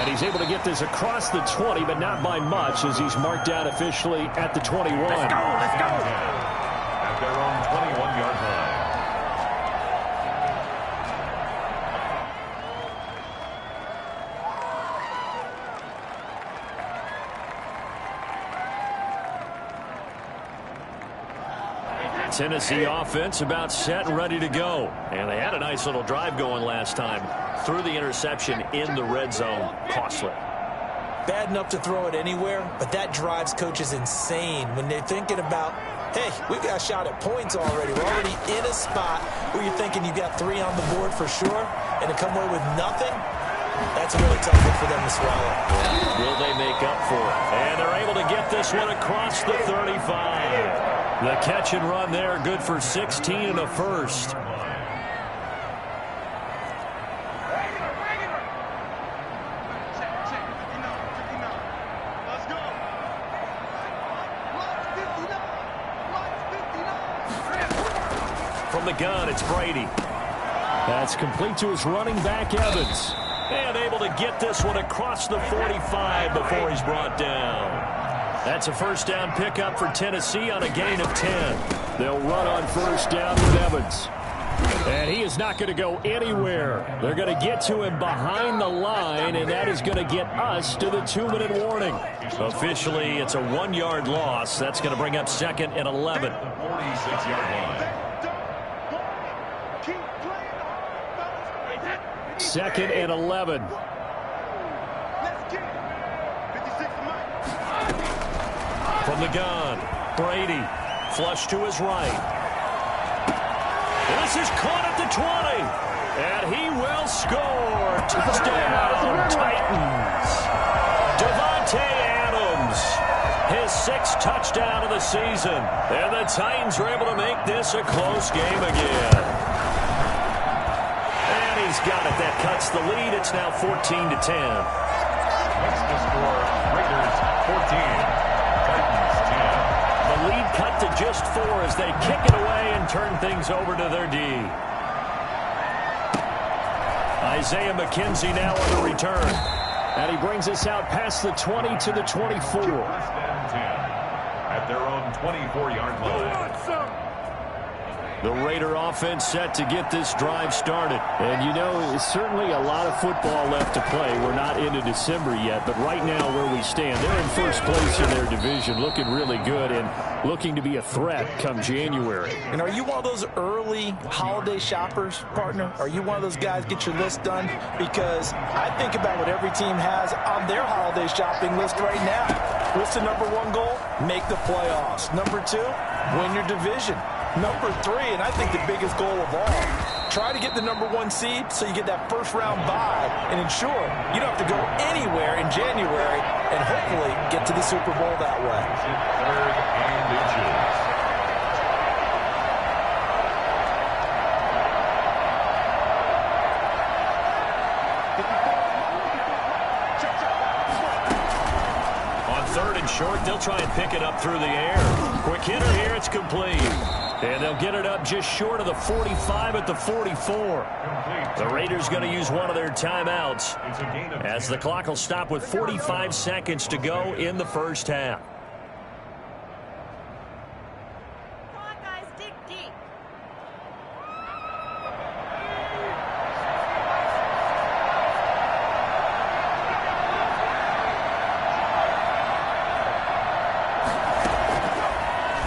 And he's able to get this across the 20, but not by much, as he's marked down officially at the 21. Let's go, let's go. At their own 21-yard line. Tennessee offense about set and ready to go. And they had a nice little drive going last time. Threw the interception in the red zone. Costly. Bad enough to throw it anywhere, but that drives coaches insane when they're thinking about, hey, we've got a shot at points already. We're already in a spot where you're thinking you got 3 on the board for sure, and to come away with nothing, that's a really tough one for them to swallow. Will they make up for it? And they're able to get this one across the 35. The catch and run there, good for 16 and a first. From the gun, it's Brady. That's complete to his running back, Evans. And able to get this one across the 45 before he's brought down. That's a first down pickup for Tennessee on a gain of 10. They'll run on first down with Evans. And he is not going to go anywhere. They're going to get to him behind the line, and that is going to get us to the 2-minute warning. Officially, it's a 1-yard loss. That's going to bring up second and 11. 46-yard line. Second and 11. From the gun, Brady, flush to his right. This is caught at the 20, and he will score. Touchdown, Titans. Devontae Adams, his 6th touchdown of the season, and the Titans are able to make this a close game again. And he's got it. That cuts the lead. It's now 14-10. What's the score? Raiders 14. The lead cut to just 4 as they kick it away and turn things over to their D. Isaiah McKenzie now on the return. And he brings us out past the 20 to the 24. First and 10 at their own 24-yard line. The Raider offense set to get this drive started. And, you know, there's certainly a lot of football left to play. We're not into December yet, but right now where we stand, they're in first place in their division, looking really good and looking to be a threat come January. And are you one of those early holiday shoppers, partner? Are you one of those guys get your list done? Because I think about what every team has on their holiday shopping list right now. What's the number 1 goal? Make the playoffs. Number 2, win your division. Number 3, and I think the biggest goal of all, try to get the number 1 seed so you get that first-round bye and ensure you don't have to go anywhere in January and hopefully get to the Super Bowl that way. Third and inches. On 3rd and short, they'll try and pick it up through the air. Quick hitter here, it's complete. And they'll get it up just short of the 45 at the 44. The Raiders going to use one of their timeouts as the clock will stop with 45 seconds to go in the first half. Come on, guys, dig deep.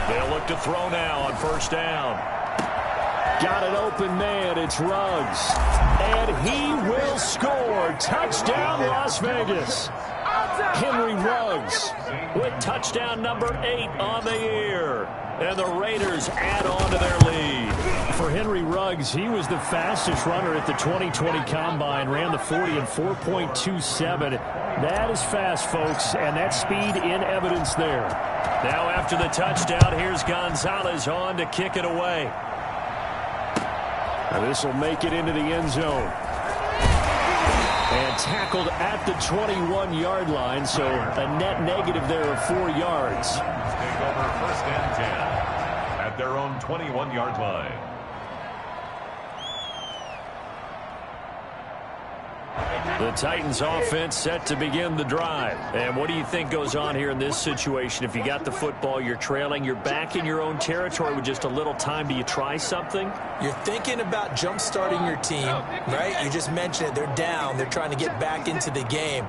They'll look to throw now on first down. Got an open man. It's Ruggs. And he will score. Touchdown, Las Vegas. Henry Ruggs with touchdown number 8 on the year. And the Raiders add on to their lead. For Henry Ruggs, he was the fastest runner at the 2020 Combine. Ran the 40 in 4.27. That is fast, folks, and that speed in evidence there. Now after the touchdown, here's Gonzalez on to kick it away. Now this will make it into the end zone. And tackled at the 21-yard line, so a net negative there of 4 yards. Take over first and 10 at their own 21-yard line. The Titans offense set to begin the drive. And what do you think goes on here in this situation? If you got the football, you're trailing, you're back in your own territory with just a little time. Do you try something? You're thinking about jump-starting your team, right? You just mentioned it. They're down. They're trying to get back into the game.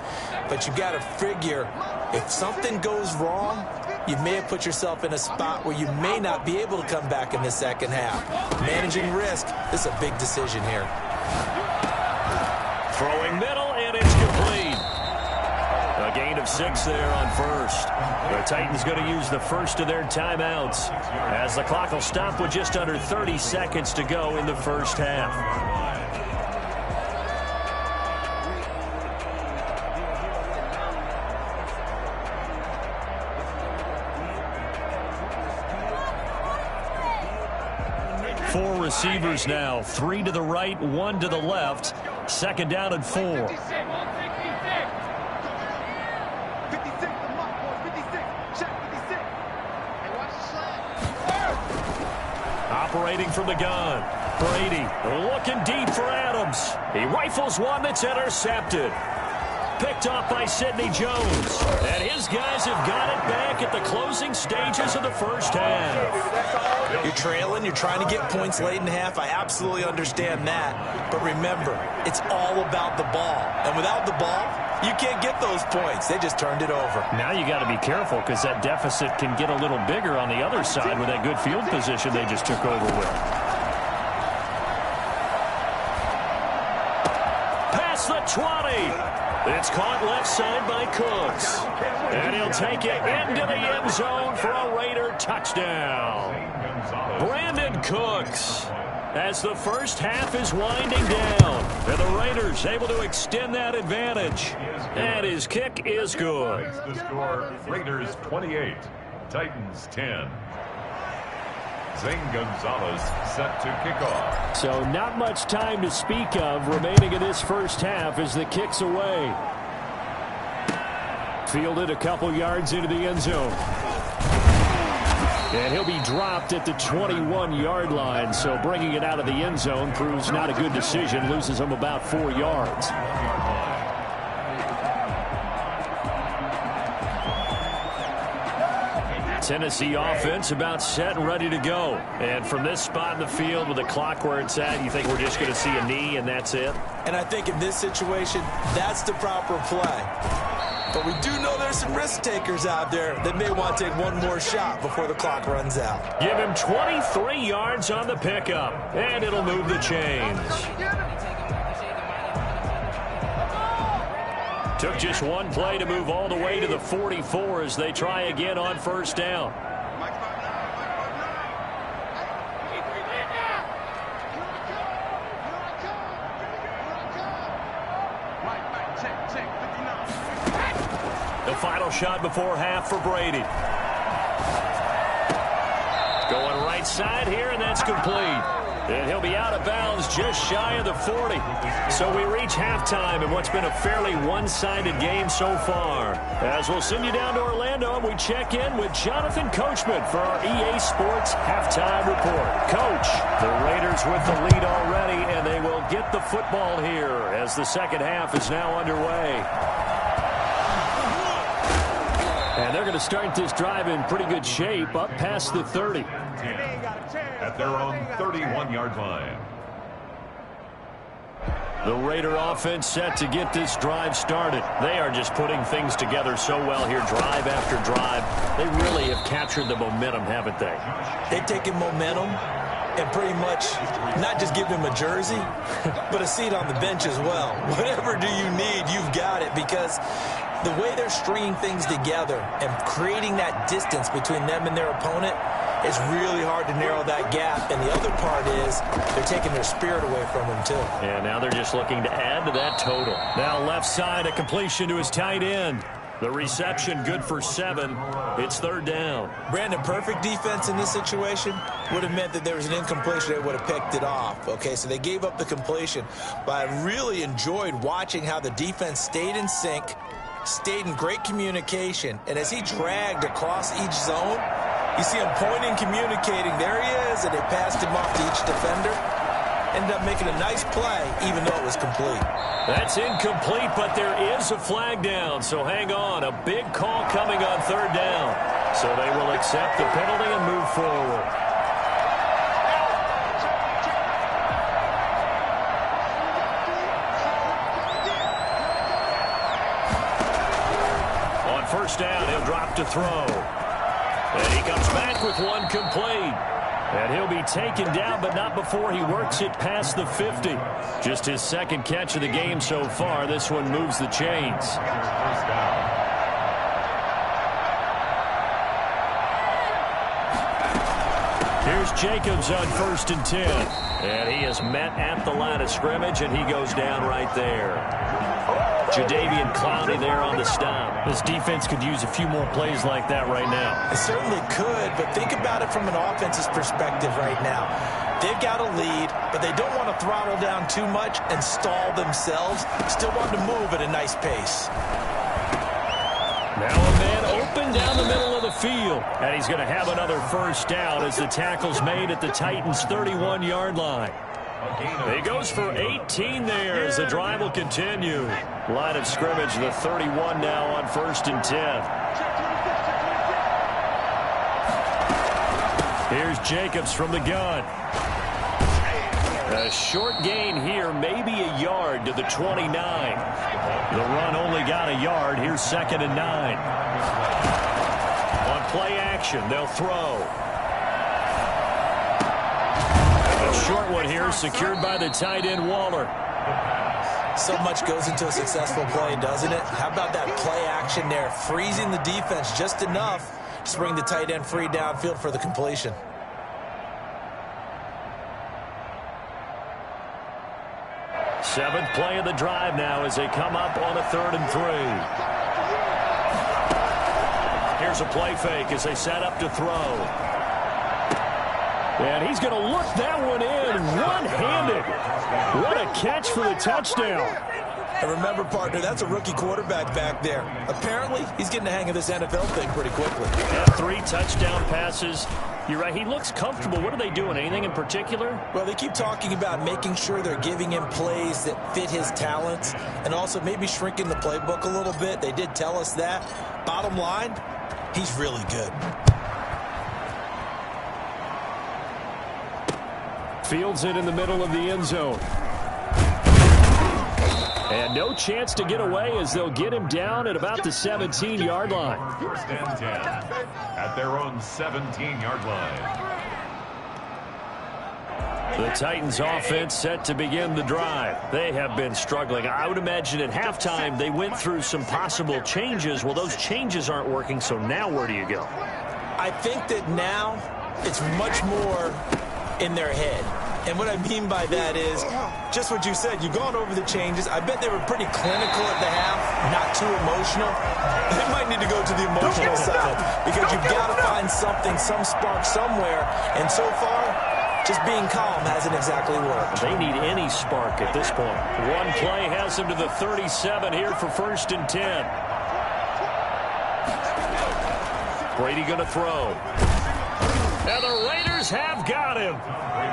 But you got to figure if something goes wrong, you may have put yourself in a spot where you may not be able to come back in the second half. Managing risk, this is a big decision here. Throwing middle, and it's complete. A gain of 6 there on first. The Titans going to use the first of their timeouts as the clock will stop with just under 30 seconds to go in the first half. Four receivers now, 3 to the right, 1 to the left. Second down and 4. Operating from the gun. Brady looking deep for Adams. He rifles one that's intercepted. Picked off by Sidney Jones. And his guys have got it back at the closing stages of the first half. You're trailing. You're trying to get points late in the half. I absolutely understand that. But remember, it's all about the ball. And without the ball, you can't get those points. They just turned it over. Now you got to be careful because that deficit can get a little bigger on the other side with that good field position they just took over with. Past the 20. It's caught left side by Cooks. And he'll take it into the end zone for a Raider touchdown. Brandon Cooks as the first half is winding down. And the Raiders able to extend that advantage. And his kick is good. The score, Raiders 28, Titans 10. Zane Gonzalez set to kick off. So not much time to speak of remaining in this first half as the kick's away. Fielded a couple yards into the end zone. And he'll be dropped at the 21-yard line, so bringing it out of the end zone proves not a good decision. Loses him about 4 yards. Tennessee offense about set and ready to go. And from this spot in the field with the clock where it's at, you think we're just going to see a knee and that's it? And I think in this situation, that's the proper play. But we do know there's some risk takers out there that may want to take one more shot before the clock runs out. Give him 23 yards on the pickup, and it'll move the chains. Took just one play to move all the way to the 44 as they try again on first down. The final shot before half for Brady. Going right side here, and that's complete. And he'll be out of bounds just shy of the 40. So we reach halftime in what's been a fairly one-sided game so far. As we'll send you down to Orlando, and we check in with Jonathan Coachman for our EA Sports Halftime Report. Coach, the Raiders with the lead already, and they will get the football here as the second half is now underway. And they're going to start this drive in pretty good shape, up past the 30. At their own 31-yard line. The Raider offense set to get this drive started. They are just putting things together so well here, drive after drive. They really have captured the momentum, haven't they? They've taken momentum and pretty much not just give them a jersey, but a seat on the bench as well. Whatever do you need, you've got it, because the way they're stringing things together and creating that distance between them and their opponent, it's really hard to narrow that gap. And the other part is they're taking their spirit away from them, too. And now they're just looking to add to that total. Now left side, a completion to his tight end. The reception good for 7. It's third down. Brandon, perfect defense in this situation would have meant that there was an incompletion. They would have picked it off. Okay, so they gave up the completion. But I really enjoyed watching how the defense stayed in sync, stayed in great communication. And as he dragged across each zone, you see him pointing, communicating. There he is, and they passed him off to each defender. ended up making a nice play, even though it was complete. That's incomplete, but there is a flag down, so hang on. A big call coming on third down. So they will accept the penalty and move forward. On first down, he'll drop to throw. And he comes back with one complete. And he'll be taken down, but not before he works it past the 50. Just his second catch of the game so far. This one moves the chains. First down. Here's Jacobs on 1st and 10. And he is met at the line of scrimmage, and he goes down right there. Jadeveon Clowney there on the stop. This defense could use a few more plays like that right now. It certainly could, but think about it from an offense's perspective right now. They've got a lead, but they don't want to throttle down too much and stall themselves. Still want to move at a nice pace. Now a man open down the middle of the field. And he's going to have another first down as the tackle's made at the Titans' 31-yard line. He goes for 18 there as the drive will continue. Line of scrimmage, the 31 now on 1st and 10. Here's Jacobs from the gun. A short gain here, maybe a yard to the 29. The run only got a yard. Here's 2nd and 9. On play action, they'll throw. A short one here, secured by the tight end, Waller. So much goes into a successful play, doesn't it? How about that play action there, freezing the defense just enough to bring the tight end free downfield for the completion. Seventh play of the drive now as they come up on a 3rd and 3. Here's a play fake as they set up to throw. And he's going to look that one in one-handed. What a catch for the touchdown. And remember, partner, that's a rookie quarterback back there. Apparently, he's getting the hang of this NFL thing pretty quickly. Yeah, 3 touchdown passes. You're right, he looks comfortable. What are they doing? Anything in particular? Well, they keep talking about making sure they're giving him plays that fit his talents and also maybe shrinking the playbook a little bit. They did tell us that. Bottom line, he's really good. Fields it in the middle of the end zone. And no chance to get away as they'll get him down at about the 17-yard line. 1st and 10 at their own 17-yard line. The Titans offense set to begin the drive. They have been struggling. I would imagine at halftime they went through some possible changes. Well, those changes aren't working, so now where do you go? I think that now it's much more in their head. And what I mean by that is just what you said. You've gone over the changes. I bet they were pretty clinical at the half, not too emotional. They might need to go to the emotional side because you've got to find something, some spark somewhere. And so far, just being calm hasn't exactly worked. They need any spark at this point. One play has them to the 37 here for 1st and 10. Brady going to throw. And the Raiders have got him.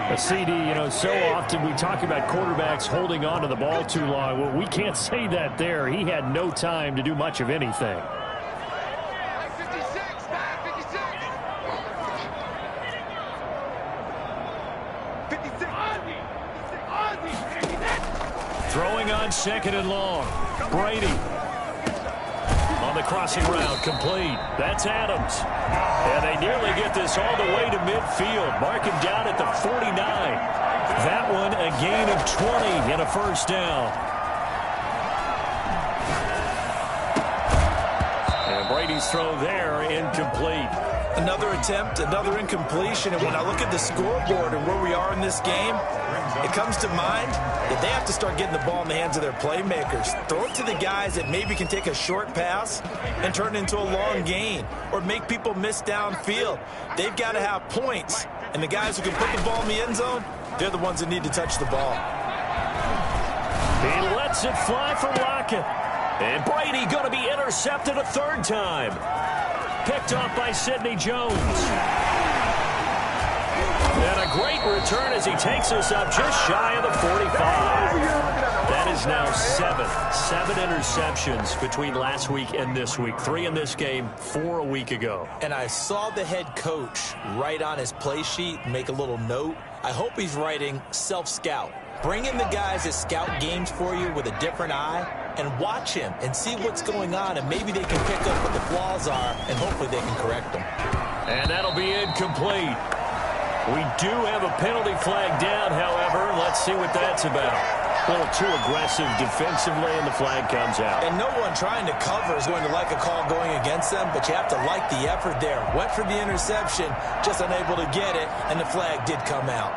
A CD, you know, so often we talk about quarterbacks holding on to the ball too long. Well, we can't say that there. He had no time to do much of anything. Throwing on 2nd and long. Brady. On the crossing route, complete. That's Adams. And they nearly get this all the way to midfield. Mark him down at the 49. That one a gain of 20 and a first down. And Brady's throw there incomplete. Another attempt, another incompletion. And when I look at the scoreboard and where we are in this game, it comes to mind that they have to start getting the ball in the hands of their playmakers. Throw it to the guys that maybe can take a short pass and turn it into a long gain or make people miss downfield. They've got to have points. And the guys who can put the ball in the end zone, they're the ones that need to touch the ball. He lets it fly for Lockett. And Brady going to be intercepted a 3rd time. Picked off by Sidney Jones. And a great return as he takes us up just shy of the 45. That is now seven interceptions between last week and this week. 3 in this game, 4 a week ago. And I saw the head coach write on his play sheet, make a little note. I hope he's writing self-scout. Bring in the guys that scout games for you with a different eye and watch him and see what's going on, and maybe they can pick up what the flaws are, and hopefully they can correct them. And that'll be incomplete. We do have a penalty flag down, however. Let's see what that's about. A little too aggressive defensively, and the flag comes out. And no one trying to cover is going to like a call going against them, but you have to like the effort there. Went for the interception, just unable to get it, and the flag did come out.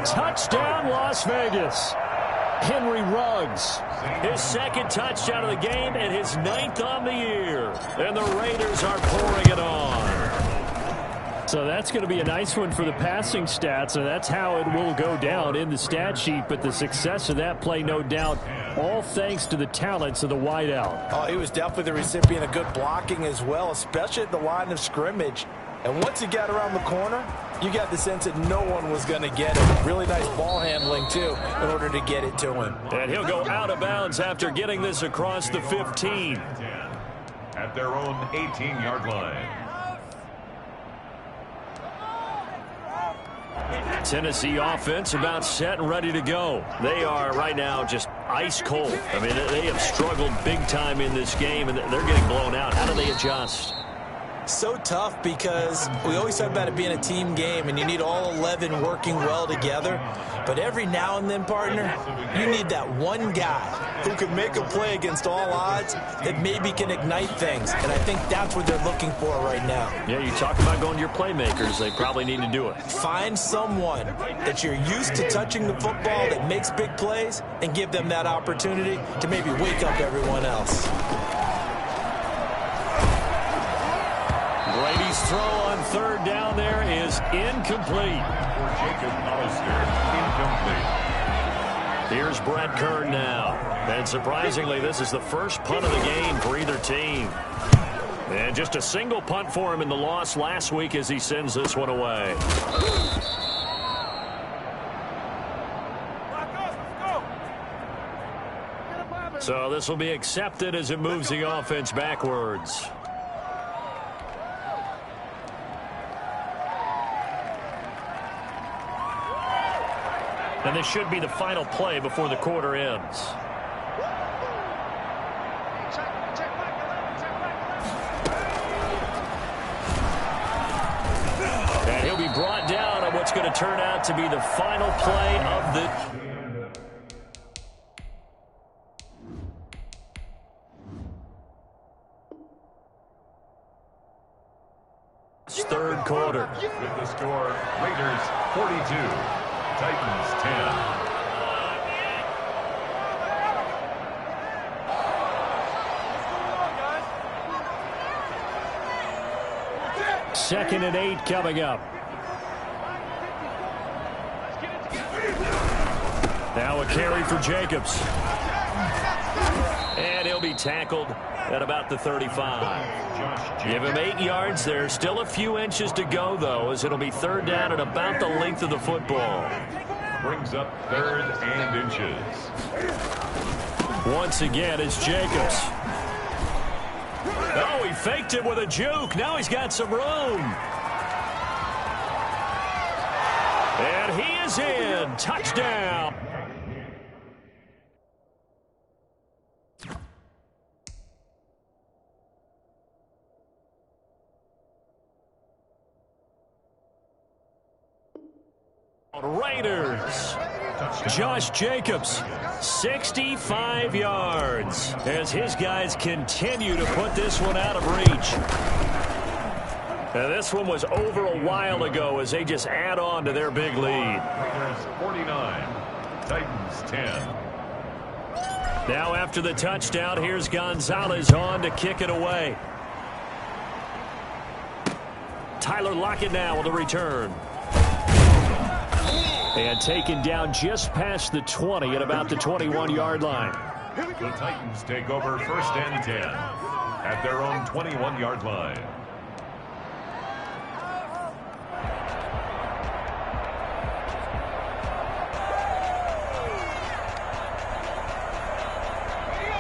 Touchdown, Las Vegas. Henry Ruggs. His second touchdown of the game and his 9th on the year. And the Raiders are pouring it on. So that's going to be a nice one for the passing stats, and that's how it will go down in the stat sheet. But the success of that play, no doubt, all thanks to the talents of the wideout. Oh, he was definitely the recipient of good blocking as well, especially at the line of scrimmage. And once he got around the corner, you got the sense that no one was going to get him. Really nice ball handling, too, in order to get it to him. And he'll go out of bounds after getting this across the 15. At their own 18-yard line. Tennessee offense about set and ready to go. They are right now just ice cold. I mean, they have struggled big time in this game, and they're getting blown out. How do they adjust? So tough, because we always talk about it being a team game and you need all 11 working well together. But every now and then, partner, you need that one guy who can make a play against all odds that maybe can ignite things. And I think that's what they're looking for right now. Yeah, you talk about going to your playmakers. They probably need to do it. Find someone that you're used to touching the football that makes big plays and give them that opportunity to maybe wake up everyone else. Brady's throw on 3rd down there is incomplete. For Jacob Hollister, incomplete. Here's Brett Kern now. And surprisingly, this is the first punt of the game for either team. And just a single punt for him in the loss last week as he sends this one away. So this will be accepted as it moves the offense backwards. And this should be the final play before the quarter ends. And he'll be brought down on what's going to turn out to be the final play of the... third quarter. With the score, Raiders 42. Titans 10. Second and 8 coming up. Now a carry for Jacobs. And he'll be tackled at about the 35. Give him 8 yards there. Still a few inches to go, though, as it'll be 3rd down at about the length of the football. Brings up 3rd and inches. Once again, it's Jacobs. Oh, he faked it with a juke. Now he's got some room. And he is in. Touchdown. Raiders. Josh Jacobs, 65 yards as his guys continue to put this one out of reach. Now, this one was over a while ago as they just add on to their big lead. Raiders 49, Titans 10. Now after the touchdown, here's Gonzalez on to kick it away. Tyler Lockett now on the return. And taken down just past the 20 at about the 21-yard line. The Titans take over 1st and 10 at their own 21-yard line.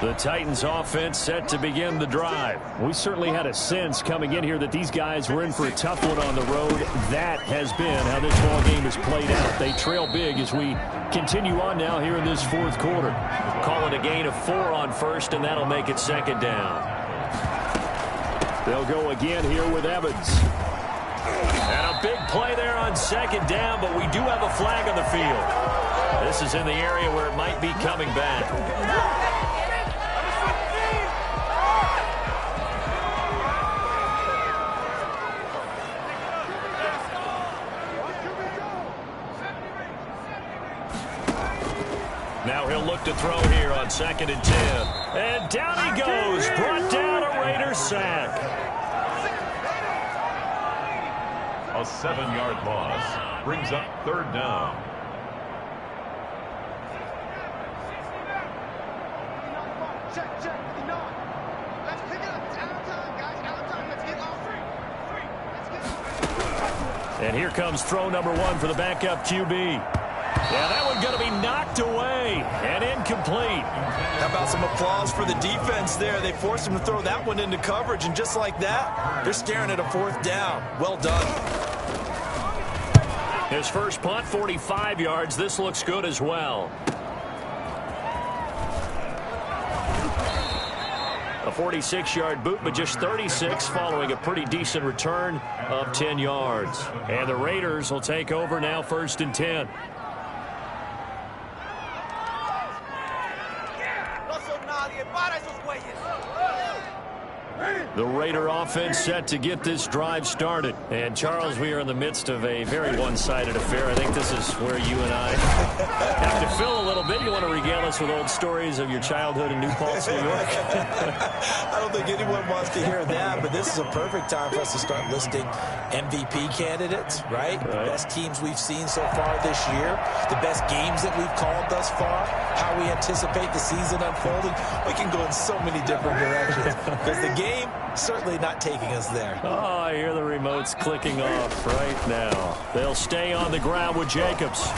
The Titans offense set to begin the drive. We certainly had a sense coming in here that these guys were in for a tough one on the road. That has been how this ball game has played out. They trail big as we continue on now here in this 4th quarter. Call it a gain of 4 on 1st, and that'll make it 2nd down. They'll go again here with Evans. And a big play there on 2nd down, but we do have a flag on the field. This is in the area where it might be coming back. Now he'll look to throw here on 2nd and 10. And down he goes. Brought down a Raiders sack. A 7-yard loss brings up 3rd down. Let's pick it up. It's out of time, guys. Out of time. Let's get all 3. And here comes throw number 1 for the backup QB. Yeah, that one going to be knocked away and incomplete. How about some applause for the defense there? They forced him to throw that one into coverage, and just like that, they're staring at a 4th down. Well done. His first punt, 45 yards. This looks good as well. A 46-yard boot, but just 36 following a pretty decent return of 10 yards. And the Raiders will take over now 1st and 10. The Raider offense set to get this drive started. And, Charles, we are in the midst of a very one-sided affair. I think this is where you and I have to fill a little bit. You want to regale us with old stories of your childhood in New Paltz, New York? I don't think anyone wants to hear that, but this is a perfect time for us to start listing MVP candidates, right? The best teams we've seen so far this year, the best games that we've called thus far, how we anticipate the season unfolding. We can go in so many different directions because the game certainly not taking us there. Oh, I hear the remotes clicking off right now. They'll stay on the ground with Jacobs.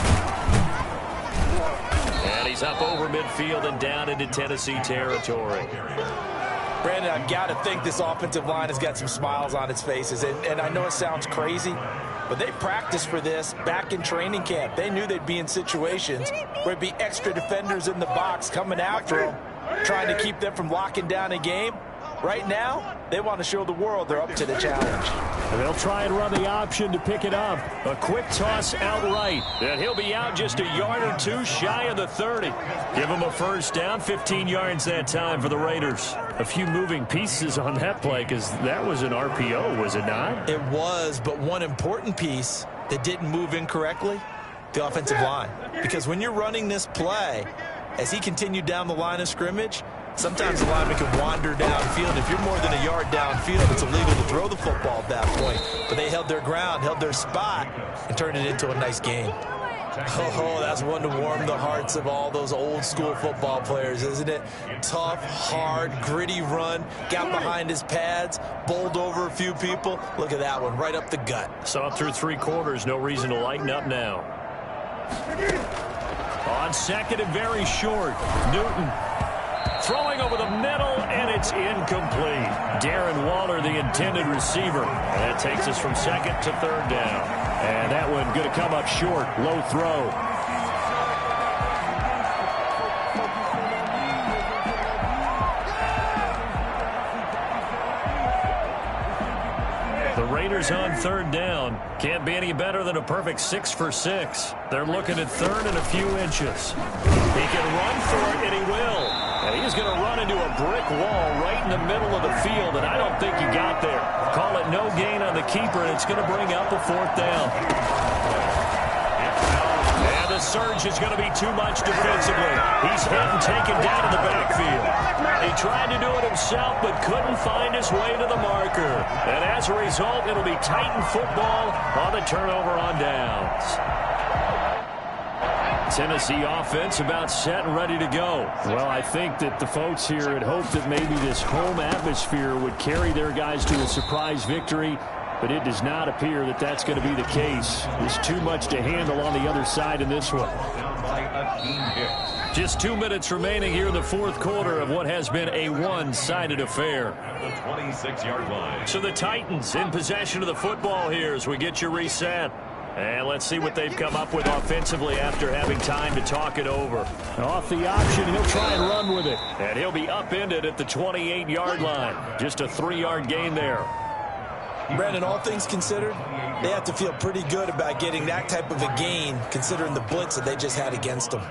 And he's up over midfield and down into Tennessee territory. Brandon, I've got to think this offensive line has got some smiles on its faces. And I know it sounds crazy, but they practiced for this back in training camp. They knew they'd be in situations where there'd be extra defenders in the box coming after them, trying to keep them from locking down a game. Right now, they want to show the world they're up to the challenge. And they'll try and run the option to pick it up. A quick toss outright. And he'll be out just a yard or two shy of the 30. Give him a 1st down, 15 yards that time for the Raiders. A few moving pieces on that play because that was an RPO, was it not? It was, but one important piece that didn't move incorrectly, the offensive line. Because when you're running this play, as he continued down the line of scrimmage, sometimes the lineman can wander downfield. If you're more than a yard downfield, it's illegal to throw the football at that point. But they held their ground, held their spot, and turned it into a nice game. Oh, that's one to warm the hearts of all those old school football players, isn't it? Tough, hard, gritty run, got behind his pads, bowled over a few people. Look at that one, right up the gut. Saw through 3 quarters, no reason to lighten up now. On 2nd and very short, Newton throwing over the middle, and it's incomplete. Darren Waller, the intended receiver. And that takes us from 2nd to 3rd down. And that one going to come up short, low throw. The Raiders on 3rd down. Can't be any better than a perfect 6 for 6. They're looking at 3rd and a few inches. He can run for it, and he will. And he's going to run into a brick wall right in the middle of the field, and I don't think he got there. Call it no gain on the keeper, and it's going to bring up a 4th down. And the surge is going to be too much defensively. He's hit and taken down in the backfield. He tried to do it himself, but couldn't find his way to the marker. And as a result, it'll be Titan football on the turnover on downs. Tennessee offense about set and ready to go. Well, I think that the folks here had hoped that maybe this home atmosphere would carry their guys to a surprise victory, but it does not appear that that's going to be the case. There's too much to handle on the other side in this one. Just 2 minutes remaining here in the fourth quarter of what has been a one-sided affair. The 26-yard line. So the Titans in possession of the football here as we get you reset. And let's see what they've come up with offensively after having time to talk it over. Off the option, he'll try and run with it. And he'll be upended at the 28-yard line. Just a 3-yard gain there. Brandon, all things considered, they have to feel pretty good about getting that type of a gain considering the blitz that they just had against them.